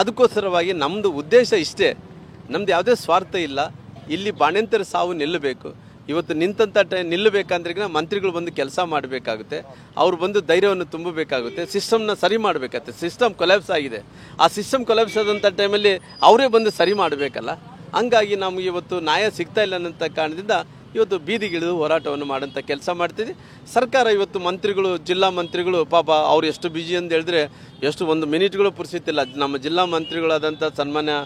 ಅದಕ್ಕೋಸ್ಕರವಾಗಿ ನಮ್ಮದು ಉದ್ದೇಶ ಇಷ್ಟೇ, ನಮ್ಮದು ಯಾವುದೇ ಸ್ವಾರ್ಥ ಇಲ್ಲ. ಇಲ್ಲಿ ಬಾಣಂತಿಯರ ಸಾವು ನಿಲ್ಲಬೇಕು. ಇವತ್ತು ನಿಂತಂಥ ನಿಲ್ಲಬೇಕಂದ್ರೆ ಮಂತ್ರಿಗಳು ಬಂದು ಕೆಲಸ ಮಾಡಬೇಕಾಗುತ್ತೆ, ಅವ್ರು ಬಂದು ಧೈರ್ಯವನ್ನು ತುಂಬಬೇಕಾಗುತ್ತೆ, ಸಿಸ್ಟಮ್ನ ಸರಿ ಮಾಡಬೇಕಾಗುತ್ತೆ. ಸಿಸ್ಟಮ್ ಕೊಲ್ಯಾಪ್ಸ್ ಆಗಿದೆ. ಆ ಸಿಸ್ಟಮ್ ಕೊಲ್ಯಾಪ್ಸ್ ಆದಂಥ ಟೈಮಲ್ಲಿ ಅವರೇ ಬಂದು ಸರಿ ಮಾಡಬೇಕಲ್ಲ. ಹಂಗಾಗಿ ನಮಗೆ ಇವತ್ತು ನ್ಯಾಯ ಸಿಗ್ತಾ ಇಲ್ಲ ಅನ್ನೋಂಥ ಕಾರಣದಿಂದ ಇವತ್ತು ಬೀದಿಗಿಳಿದು ಹೋರಾಟವನ್ನು ಮಾಡೋಂಥ ಕೆಲಸ ಮಾಡ್ತಿದ್ವಿ. ಸರ್ಕಾರ ಇವತ್ತು ಮಂತ್ರಿಗಳು, ಜಿಲ್ಲಾ ಮಂತ್ರಿಗಳು ಪಾಪ ಅವ್ರು ಎಷ್ಟು ಬಿಜಿ ಅಂತ ಹೇಳಿದ್ರೆ ಎಷ್ಟು ಒಂದು ಮಿನಿಟ್ಗಳು ಪುರ್ಸಿತಿಲ್ಲ. ನಮ್ಮ ಜಿಲ್ಲಾ ಮಂತ್ರಿಗಳಾದಂಥ ಸನ್ಮಾನ್ಯ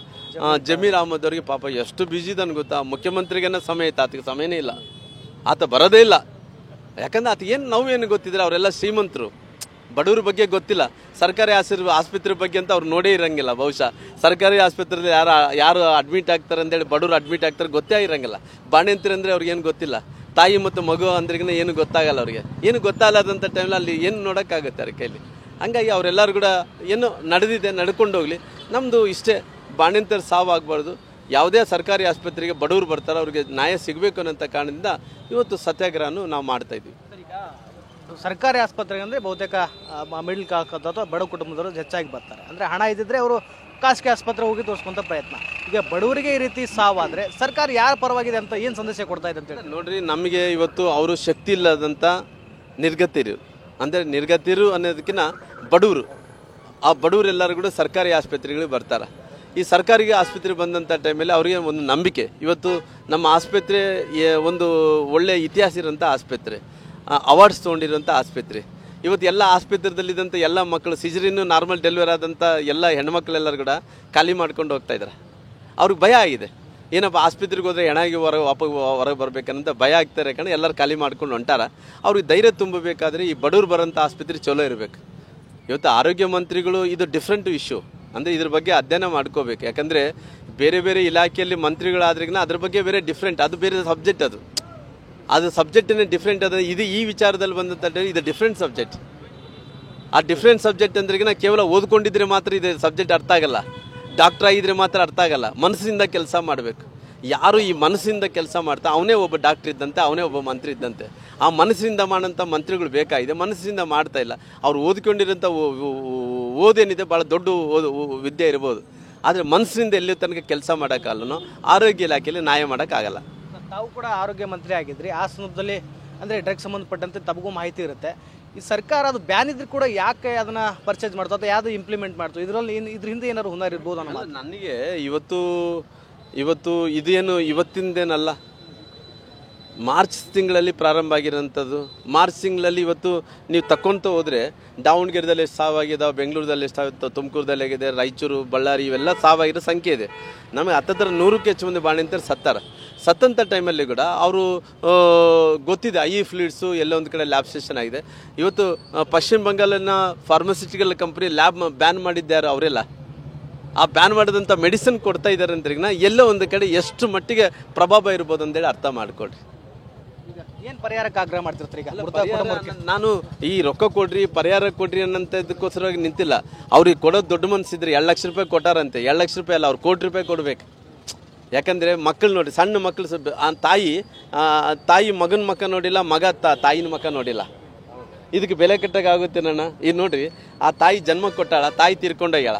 ಜಮೀರ್ ಅಹಮದ್ ಅವರಿಗೆ ಪಾಪ ಎಷ್ಟು ಬಿಜಿ ಇದನ್ನು ಗೊತ್ತಾ. ಮುಖ್ಯಮಂತ್ರಿಗೇನ ಸಮಯ ಇತ್ತು, ಆತಗೆ ಸಮಯನೇ ಇಲ್ಲ, ಆತ ಬರೋದೇ ಇಲ್ಲ. ಯಾಕಂದ್ರೆ ಆತ ಏನು ನೋವೇನು ಗೊತ್ತಿದ್ರೆ ಅವರೆಲ್ಲ ಶ್ರೀಮಂತರು, ಬಡವ್ರ ಬಗ್ಗೆ ಗೊತ್ತಿಲ್ಲ. ಸರ್ಕಾರಿ ಆಸ್ಪತ್ರೆ ಬಗ್ಗೆ ಅಂತ ಅವ್ರು ನೋಡೇ ಇರೋಂಗಿಲ್ಲ. ಬಹುಶಃ ಸರ್ಕಾರಿ ಆಸ್ಪತ್ರೆಯಲ್ಲಿ ಯಾರು ಅಡ್ಮಿಟ್ ಆಗ್ತಾರೆ ಅಂತೇಳಿ ಬಡವ್ರು ಅಡ್ಮಿಟ್ ಆಗ್ತಾರೆ ಗೊತ್ತೇ ಇರೋಂಗಿಲ್ಲ. ಬಾಣಂತಿರು ಅಂದರೆ ಅವ್ರಿಗೆ ಏನು ಗೊತ್ತಿಲ್ಲ. ತಾಯಿ ಮತ್ತು ಮಗು ಅಂದ್ರಿಗಿನ ಏನು ಗೊತ್ತಾಗಲ್ಲ ಅವ್ರಿಗೆ. ಏನು ಗೊತ್ತಾಗಲ್ಲದಂಥ ಟೈಮಲ್ಲಿ ಅಲ್ಲಿ ಏನು ನೋಡೋಕ್ಕಾಗುತ್ತೆ ಅವ್ರ ಕೈಲಿ. ಹಂಗಾಗಿ ಅವರೆಲ್ಲರೂ ಕೂಡ ಏನು ನಡೆದಿದೆ ನಡ್ಕೊಂಡು ಹೋಗಲಿ. ನಮ್ಮದು ಇಷ್ಟೇ, ಬಾಣಂತಿಯರು ಸಾವು ಆಗಬಾರ್ದು. ಯಾವುದೇ ಸರ್ಕಾರಿ ಆಸ್ಪತ್ರೆಗೆ ಬಡವರು ಬರ್ತಾರೆ, ಅವ್ರಿಗೆ ನ್ಯಾಯ ಸಿಗಬೇಕು ಅನ್ನೋಂಥ ಕಾರಣದಿಂದ ಇವತ್ತು ಸತ್ಯಾಗ್ರಹವನ್ನು ನಾವು ಮಾಡ್ತಾಯಿದ್ವಿ. ಸರ್ಕಾರಿ ಆಸ್ಪತ್ರೆಗೆ ಅಂದರೆ ಬಹುತೇಕ ಮಿಡ್ಲ್ ಕ್ಲಾಸ್ ಅಥವಾ ಬಡ ಕುಟುಂಬದವರು ಹೆಚ್ಚಾಗಿ ಬರ್ತಾರೆ. ಅಂದರೆ ಹಣ ಇದ್ದಿದ್ರೆ ಅವರು ಖಾಸಗಿ ಆಸ್ಪತ್ರೆ ಹೋಗಿ ತೋರಿಸ್ಕೊಂಥ ಪ್ರಯತ್ನ. ಈಗ ಬಡವರಿಗೆ ಈ ರೀತಿ ಸಾವಾದರೆ ಸರ್ಕಾರ ಯಾರ ಪರವಾಗಿದೆ ಅಂತ ಏನು ಸಂದೇಶ ಕೊಡ್ತಾ ಇದೆ ಅಂತೇಳಿ ನೋಡ್ರಿ, ನಮಗೆ ಇವತ್ತು ಅವರು ಶಕ್ತಿ ಇಲ್ಲದಂಥ ನಿರ್ಗತಿರು, ಅಂದರೆ ನಿರ್ಗತಿರು ಅನ್ನೋದಕ್ಕಿಂತ ಬಡವರು, ಆ ಬಡವರೆಲ್ಲರೂ ಕೂಡ ಸರ್ಕಾರಿ ಆಸ್ಪತ್ರೆಗಳಿಗೆ ಬರ್ತಾರೆ. ಈ ಸರ್ಕಾರಿ ಆಸ್ಪತ್ರೆ ಬಂದಂಥ ಟೈಮಲ್ಲಿ ಅವರಿಗೆ ಒಂದು ನಂಬಿಕೆ. ಇವತ್ತು ನಮ್ಮ ಆಸ್ಪತ್ರೆ ಒಂದು ಒಳ್ಳೆಯ ಇತಿಹಾಸ ಇರೋಂಥ ಆಸ್ಪತ್ರೆ, ಅವಾರ್ಡ್ಸ್ ತೊಗೊಂಡಿರೋಂಥ ಆಸ್ಪತ್ರೆ. ಇವತ್ತು ಎಲ್ಲ ಆಸ್ಪತ್ರೆದಲ್ಲಿದ್ದಂಥ ಎಲ್ಲ ಮಕ್ಕಳು ಸಿಜರಿನ್ನು ನಾರ್ಮಲ್ ಡೆಲಿವರಿ ಆದಂಥ ಎಲ್ಲ ಹೆಣ್ಮಕ್ಳೆಲ್ಲರೂ ಕೂಡ ಖಾಲಿ ಮಾಡ್ಕೊಂಡು ಹೋಗ್ತಾ ಇದ್ದಾರೆ. ಅವ್ರಿಗೆ ಭಯ ಆಗಿದೆ, ಏನಪ್ಪ ಆಸ್ಪತ್ರೆಗೆ ಹೋದರೆ ಹೆಣಾಗಿ ಹೊರಗೆ ಬರ್ಬೇಕನ್ನಂತ ಭಯ ಆಗ್ತಾರೆ. ಯಾಕಂದ್ರೆ ಎಲ್ಲರೂ ಖಾಲಿ ಮಾಡ್ಕೊಂಡು ಹೊಂಟಾರ. ಅವ್ರಿಗೆ ಧೈರ್ಯ ತುಂಬಬೇಕಾದ್ರೆ ಈ ಬಡವ್ರು ಬರೋಂಥ ಆಸ್ಪತ್ರೆ ಚಲೋ ಇರಬೇಕು. ಇವತ್ತು ಆರೋಗ್ಯ ಮಂತ್ರಿಗಳು ಇದು ಡಿಫ್ರೆಂಟ್ ಇಶ್ಯೂ, ಅಂದರೆ ಇದ್ರ ಬಗ್ಗೆ ಅಧ್ಯಯನ ಮಾಡ್ಕೋಬೇಕು. ಯಾಕಂದರೆ ಬೇರೆ ಬೇರೆ ಇಲಾಖೆಯಲ್ಲಿ ಮಂತ್ರಿಗಳಾದ್ರಿಗಿನ ಅದ್ರ ಬಗ್ಗೆ ಬೇರೆ ಡಿಫ್ರೆಂಟ್, ಅದು ಬೇರೆ ಸಬ್ಜೆಕ್ಟ್, ಅದು ಸಬ್ಜೆಕ್ಟೇ ಡಿಫ್ರೆಂಟ್. ಅದು ಇದು ಈ ವಿಚಾರದಲ್ಲಿ ಬಂದಂಥ ಇದು ಡಿಫ್ರೆಂಟ್ ಸಬ್ಜೆಕ್ಟ್. ಆ ಡಿಫ್ರೆಂಟ್ ಸಬ್ಜೆಕ್ಟ್ ಅಂದ್ರಿಗಿನ ಕೇವಲ ಓದ್ಕೊಂಡಿದ್ರೆ ಮಾತ್ರ ಇದು ಸಬ್ಜೆಕ್ಟ್ ಅರ್ಥ ಆಗಲ್ಲ, ಡಾಕ್ಟರ್ ಆಗಿದ್ರೆ ಮಾತ್ರ ಅರ್ಥ ಆಗಲ್ಲ. ಮನಸ್ಸಿಂದ ಕೆಲಸ ಮಾಡಬೇಕು. ಯಾರು ಈ ಮನಸ್ಸಿಂದ ಕೆಲಸ ಮಾಡ್ತಾ ಅವನೇ ಒಬ್ಬ ಡಾಕ್ಟರ್ ಇದ್ದಂತೆ, ಅವನೇ ಒಬ್ಬ ಮಂತ್ರಿ ಇದ್ದಂತೆ. ಆ ಮನಸ್ಸಿಂದ ಮಾಡೋಂಥ ಮಂತ್ರಿಗಳು ಬೇಕಾಗಿದೆ, ಮನಸ್ಸಿಂದ ಮಾಡ್ತಾ ಇಲ್ಲ. ಅವ್ರು ಓದ್ಕೊಂಡಿರೋಂಥ ಓದೇನಿದೆ ಭಾಳ ದೊಡ್ಡ ವಿದ್ಯೆ ಇರ್ಬೋದು, ಆದರೆ ಮನಸ್ಸಿನಿಂದ ಎಲ್ಲಿ ತನಕ ಕೆಲಸ ಮಾಡೋಕ್ಕಾಗಲ್ಲನೋ ಆರೋಗ್ಯ ಇಲಾಖೆಯಲ್ಲಿ ನ್ಯಾಯ ಮಾಡೋಕ್ಕಾಗಲ್ಲ. ತಾವು ಕೂಡ ಆರೋಗ್ಯ ಮಂತ್ರಿ ಆಗಿದ್ರಿ, ಆ ಸಂದರ್ಭದಲ್ಲಿ ಅಂದರೆ ಡ್ರಗ್ಸ್ ಸಂಬಂಧಪಟ್ಟಂತೆ ತಮಗೂ ಮಾಹಿತಿ ಇರುತ್ತೆ. ಈ ಸರ್ಕಾರ ಅದು ಬ್ಯಾನ್ ಇದ್ರೂ ಕೂಡ ಯಾಕೆ ಅದನ್ನು ಪರ್ಚೇಸ್ ಮಾಡ್ತು ಅಥವಾ ಯಾವುದು ಇಂಪ್ಲಿಮೆಂಟ್ ಮಾಡ್ತು, ಇದರಲ್ಲಿ ಇದ್ರ ಹಿಂದೆ ಏನಾದ್ರು ಹುನ್ನಾರ ಇರ್ಬೋದು ಅನ್ನೋ ನನಗೆ ಇವತ್ತು ಇದೇನು ಇವತ್ತಿಂದೇನಲ್ಲ, ಮಾರ್ಚ್ ತಿಂಗಳಲ್ಲಿ ಪ್ರಾರಂಭ ಆಗಿರೋಂಥದ್ದು. ಮಾರ್ಚ್ ತಿಂಗಳಲ್ಲಿ ಇವತ್ತು ನೀವು ತಕ್ಕೊತ ಹೋದರೆ ದಾವಣಗೆರೆದಲ್ಲಿ ಎಷ್ಟು ಸಾವಾಗಿದ್ದಾವೆ, ಬೆಂಗಳೂರಲ್ಲಿ ಎಷ್ಟಾಗುತ್ತೆ, ತುಮಕೂರದಲ್ಲಿ ಆಗಿದೆ, ರಾಯಚೂರು, ಬಳ್ಳಾರಿ ಇವೆಲ್ಲ ಸಾವಾಗಿರೋ ಸಂಖ್ಯೆ ಇದೆ. ನಮಗೆ ಹತ್ತತ್ರ 100ಕ್ಕೆ ಹೆಚ್ಚು ಮಂದಿ ಬಾಣಂತಿಯರು ಸತ್ತಂಥ ಟೈಮಲ್ಲಿ ಕೂಡ ಅವರು ಗೊತ್ತಿದೆ ಐ ಫ್ಲೂಯಿಡ್ಸು ಎಲ್ಲ ಒಂದು ಕಡೆ ಲ್ಯಾಬ್ ಸ್ಟೇಷನ್ ಆಗಿದೆ. ಇವತ್ತು ಪಶ್ಚಿಮ ಬಂಗಾಲಿನ ಫಾರ್ಮಸ್ಯೂಟಿಕಲ್ ಕಂಪ್ನಿ ಲ್ಯಾಬ್ ಬ್ಯಾನ್ ಮಾಡಿದ್ದಾರೆ ಅವರೆಲ್ಲ. ಆ ಬ್ಯಾನ್ ಮಾಡಿದಂಥ ಮೆಡಿಸಿನ್ ಕೊಡ್ತಾ ಇದ್ದಾರೆ ಅಂದ್ರಿಗಿನ ಎಲ್ಲೋ ಒಂದು ಕಡೆ ಎಷ್ಟು ಮಟ್ಟಿಗೆ ಪ್ರಭಾವ ಇರ್ಬೋದು ಅಂತೇಳಿ ಅರ್ಥ ಮಾಡಿಕೊಡ್ರಿ. ಏನು ಪರಿಹಾರಕ್ಕೆ ಆಗ್ರಹ ಮಾಡ್ತಿರ್ತಾರೆ ಈಗ? ನಾನು ಈ ರೊಕ್ಕ ಕೊಡ್ರಿ, ಪರಿಹಾರ ಕೊಡ್ರಿ ಅನ್ನೋಂಥದ್ದಕ್ಕೋಸ್ಕರವಾಗಿ ನಿಂತಿಲ್ಲ. ಅವ್ರಿಗೆ ಕೊಡೋದು ದೊಡ್ಡ ಮನಸ್ಸಿದ್ರೆ 2 ಲಕ್ಷ ರೂಪಾಯಿ ಕೊಟ್ಟಾರಂತೆ. 2 ಲಕ್ಷ ರೂಪಾಯಿ ಅಲ್ಲ, ಅವ್ರು ಕೋಟಿ ರೂಪಾಯಿ ಕೊಡ್ಬೇಕು. ಯಾಕಂದರೆ ಮಕ್ಕಳು ನೋಡಿ, ಸಣ್ಣ ಮಕ್ಕಳು, ಆ ತಾಯಿ ಮಗನ ಮಕ್ಕ ನೋಡಿಲ್ಲ, ಮಗ ತಾಯಿನ ಮಕ್ಕ ನೋಡಿಲ್ಲ. ಇದಕ್ಕೆ ಬೆಲೆ ಕಟ್ಟಕ್ಕಾಗುತ್ತೆ ನನ್ನ. ಇದು ನೋಡ್ರಿ, ಆ ತಾಯಿ ಜನ್ಮ ಕೊಟ್ಟಾಳ, ತಾಯಿ ತೀರ್ಕೊಂಡೋಗ್ಯಾಳ.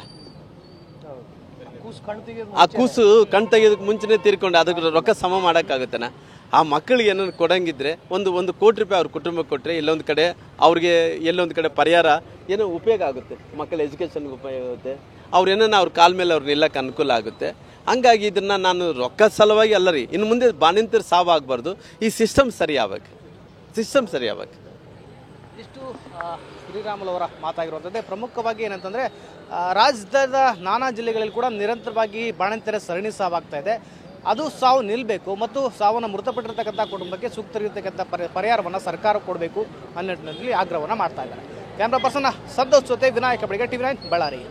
ಆ ಕೂಸು ಕಣ್ ತೆಗೆಯೋದಕ್ಕೆ ಮುಂಚೆನೇ ತೀರ್ಕೊಂಡು ಅದಕ್ಕೆ ರೊಕ್ಕ ಸಮ ಮಾಡೋಕ್ಕಾಗುತ್ತೆನಾ? ಆ ಮಕ್ಕಳಿಗೆ ಏನಾದ್ರು ಕೊಡಂಗಿದ್ರೆ ಒಂದು ಕೋಟಿ ರೂಪಾಯಿ ಅವ್ರ ಕುಟುಂಬಕ್ಕೆ ಕೊಟ್ಟರೆ ಎಲ್ಲೊಂದು ಕಡೆ ಅವ್ರಿಗೆ ಎಲ್ಲೊಂದು ಕಡೆ ಪರಿಹಾರ ಏನೋ ಉಪಯೋಗ ಆಗುತ್ತೆ, ಮಕ್ಕಳ ಎಜುಕೇಷನ್ಗೆ ಉಪಯೋಗ ಆಗುತ್ತೆ, ಅವ್ರೇನೋ ಅವ್ರ ಕಾಲ ಮೇಲೆ ಅವ್ರು ನಿಲ್ಲಕ್ಕೆ ಅನುಕೂಲ ಆಗುತ್ತೆ. ಹಂಗಾಗಿ ಇದನ್ನು ನಾನು ರೊಕ್ಕ ಸಲುವಾಗಿ ಅಲ್ಲ ರೀ, ಇನ್ನು ಮುಂದೆ ಬಾಣಂತಿಯರು ಸಾವು ಆಗಬಾರ್ದು. ಈ ಸಿಸ್ಟಮ್ ಸರಿ ಆಗ್ಬೇಕು. ಇಷ್ಟು ಶ್ರೀರಾಮುಲು ಅವರ ಮಾತಾಗಿರುವಂಥದ್ದೇ. ಪ್ರಮುಖವಾಗಿ ಏನಂತಂದರೆ ರಾಜ್ಯದ ನಾನಾ ಜಿಲ್ಲೆಗಳಲ್ಲಿ ಕೂಡ ನಿರಂತರವಾಗಿ ಬಾಣಂತಿಯರ ಸರಣಿ ಸಾವಾಗ್ತಾ ಇದೆ. ಅದು ಸಾವು ನಿಲ್ಲಬೇಕು ಮತ್ತು ಸಾವನ್ನು ಮೃತಪಟ್ಟಿರ್ತಕ್ಕಂಥ ಕುಟುಂಬಕ್ಕೆ ಸೂಕ್ತವಾಗಿರ್ತಕ್ಕಂಥ ಪರಿಹಾರವನ್ನು ಸರ್ಕಾರ ಕೊಡಬೇಕು ಅನ್ನೋ ನಿಟ್ಟಿನಲ್ಲಿ ಆಗ್ರಹವನ್ನು ಮಾಡ್ತಾ ಇದ್ದಾರೆ. ಕ್ಯಾಮ್ರಾ ಪರ್ಸನ್ ಸಂತೋಷ್ ಜೊತೆ ವಿನಾಯಕ ಬಳಿಗ, TV9 ಬಳ್ಳಾರಿ.